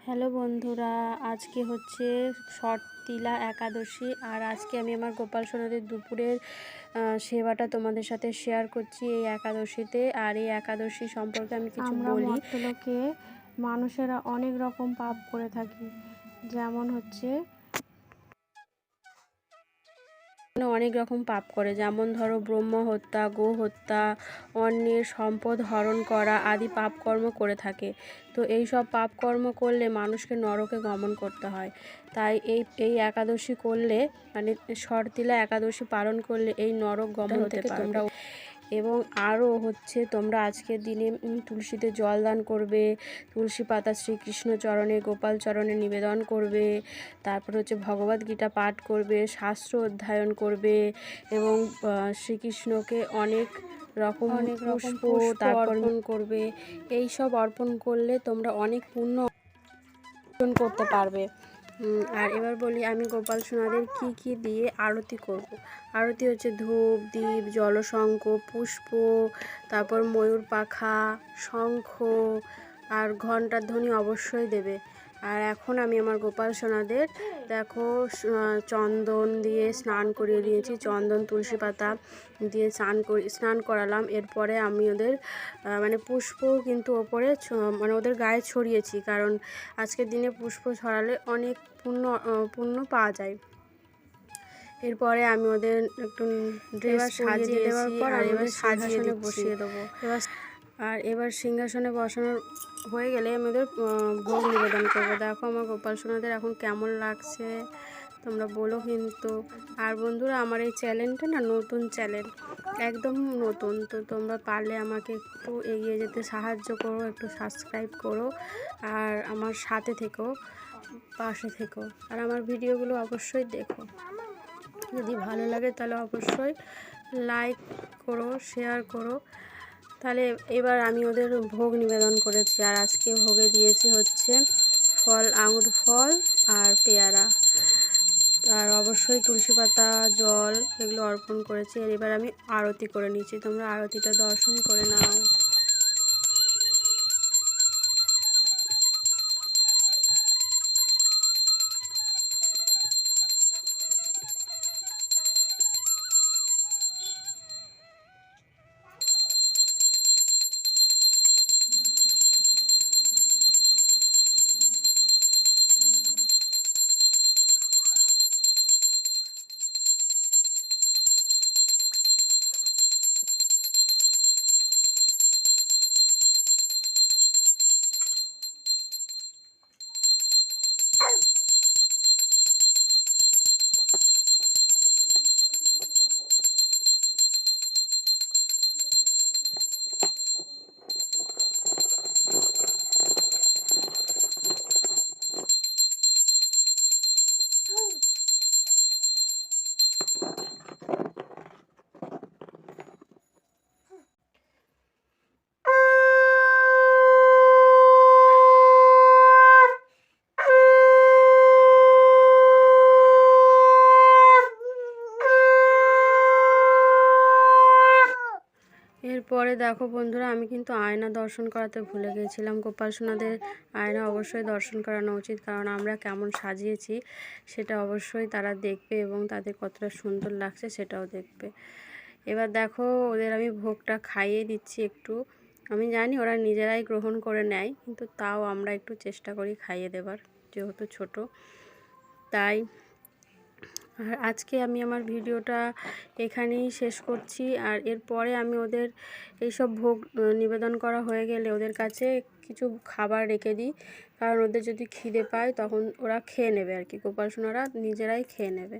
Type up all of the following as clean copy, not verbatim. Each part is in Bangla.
হ্যালো বন্ধুরা, আজকে হচ্ছে শর্তিলা একাদশী। আর আজকে আমি আমার গোপাল সোনাদের দুপুরের সেবাটা তোমাদের সাথে শেয়ার করছি এই একাদশীতে। আর এই একাদশী সম্পর্কে আমি কিছু বলি। মর্ত্যলোকে মানুষেরা অনেক রকম পাপ করে থাকি, যেমন হচ্ছে অনেক রকম পাপ করে, যেমন ধরো ব্রহ্ম হত্যা, গো হত্যা, অন্যের সম্পদ হরণ করা আদি পাপকর্ম করে থাকে। তো এই সব পাপকর্ম করলে মানুষকে নরকে গমন করতে হয়। তাই এই একাদশী করলে, মানে শর্তিলা একাদশী পালন করলে এই নরক গমন থেকে তোমরা। এবং আরও হচ্ছে, তোমরা আজকের দিনে তুলসীতে জল দান করবে, তুলসী পাতা শ্রীকৃষ্ণ চরণে, গোপাল চরণে নিবেদন করবে। তারপর হচ্ছে ভগবদ গীতা পাঠ করবে, শাস্ত্র অধ্যয়ন করবে এবং শ্রীকৃষ্ণকে অনেক রকম পুষ্প অর্পণ করবে। এই সব অর্পণ করলে তোমরা অনেক পুণ্য অর্জন করতে পারবে। আর এবার বলি আমি গোপাল সোনাদের কি দিয়ে আরতি করব। আরতি হচ্ছে ধূপ, দীপ, জলশঙ্খ, পুষ্প, তারপর ময়ূর পাখা, শঙ্খ আর ঘণ্টার ধ্বনি অবশ্যই দেবে। আর এখন আমি আমার গোপাল সোনাদের দেখো চন্দন দিয়ে স্নান করিয়ে দিয়েছি, চন্দন তুলসী পাতা দিয়ে স্নান করালাম। এরপরে আমি ওদের মানে পুষ্প কিন্তু ওপরে মানে ওদের গায়ে ছড়িয়েছি, কারণ আজকের দিনে পুষ্প ছড়ালে অনেক পুণ্য পাওয়া যায়। এরপরে আমি ওদের একটু ড্রেস সাজিয়ে দেওয়ার পর আমি ওদের সিংহাসনে বসিয়ে দেবো। এবার সিংহাসনে বসানোর হয়ে গেলে আমি ওদের ভোগ নিবেদন করবো। দেখো আমার গোপাল সোনাদের এখন কেমন লাগছে তোমরা বলো কিন্তু। আর বন্ধুরা, আমার এই চ্যানেলটা না নতুন চ্যানেল, একদম নতুন। তো তোমরা পারলে আমাকে একটু এগিয়ে যেতে সাহায্য করো, একটু সাবস্ক্রাইব করো আর আমার সাথে থেকো, পাশে থেকো। আর আমার ভিডিওগুলো অবশ্যই দেখো, যদি ভালো লাগে তাহলে অবশ্যই লাইক করো, শেয়ার করো। তাহলে এবার আমি ওদের ভোগ নিবেদন করেছি। আর আজকে ভোগে দিয়েছি হচ্ছে ফল, আঙুর ফল আর পেয়ারা, আর অবশ্যই তুলসী পাতা, জল এগুলো অর্পণ করেছি। আর এবার আমি আরতি করে নিয়েছি, তোমরা আরতিটা দর্শন করে নাও। এরপরে দেখো বন্ধুরা, আমি কিন্তু আয়না দর্শন করাতে ভুলে গিয়েছিলাম। গোপাল সোনাদের আয়না অবশ্যই দর্শন করানো উচিত, কারণ আমরা কেমন সাজিয়েছি সেটা অবশ্যই তারা দেখবে এবং তাদের কতটা সুন্দর লাগছে সেটাও দেখবে। এবার দেখো ওদের আমি ভোগটা খাইয়ে দিচ্ছি একটু। আমি জানি ওরা নিজেরাই গ্রহণ করে নেয়, কিন্তু তাও আমরা একটু চেষ্টা করি খাইয়ে দেবার, যেহেতু ছোট তাই। আর আজকে আমি আমার ভিডিওটা এখানেই শেষ করছি। আর এরপরে আমি ওদের এইসব ভোগ নিবেদন করা হয়ে গেলে ওদের কাছে কিছু খাবার রেখে দিই, কারণ ওদের যদি খিদে পায় তখন ওরা খেয়ে নেবে আর কি, গোপাল সোনারা নিজেরাই খেয়ে নেবে,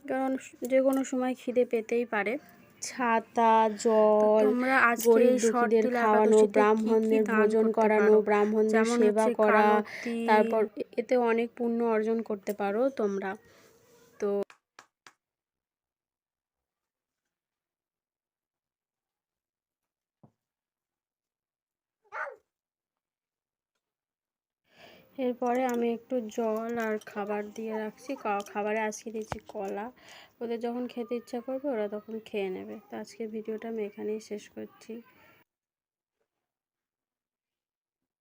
কারণ যে কোনো সময় খিদে পেতেই পারে। ছাতা, জল, গরিব দুঃখীদের খাওয়ানো, ব্রাহ্মণদের ভোজন করানো, ব্রাহ্মণদের সেবা করা, তারপর এতে অনেক পুণ্য অর্জন করতে পারো তোমরা। তো এরপরে আমি একটু জল আর খাবার দিয়ে রাখছি। খাবারে আজকে দিচ্ছি কলা, ওদের যখন খেতে ইচ্ছা করবে ওরা তখন খেয়ে নেবে। তো আজকের ভিডিওটা আমি এখানেই শেষ করছি।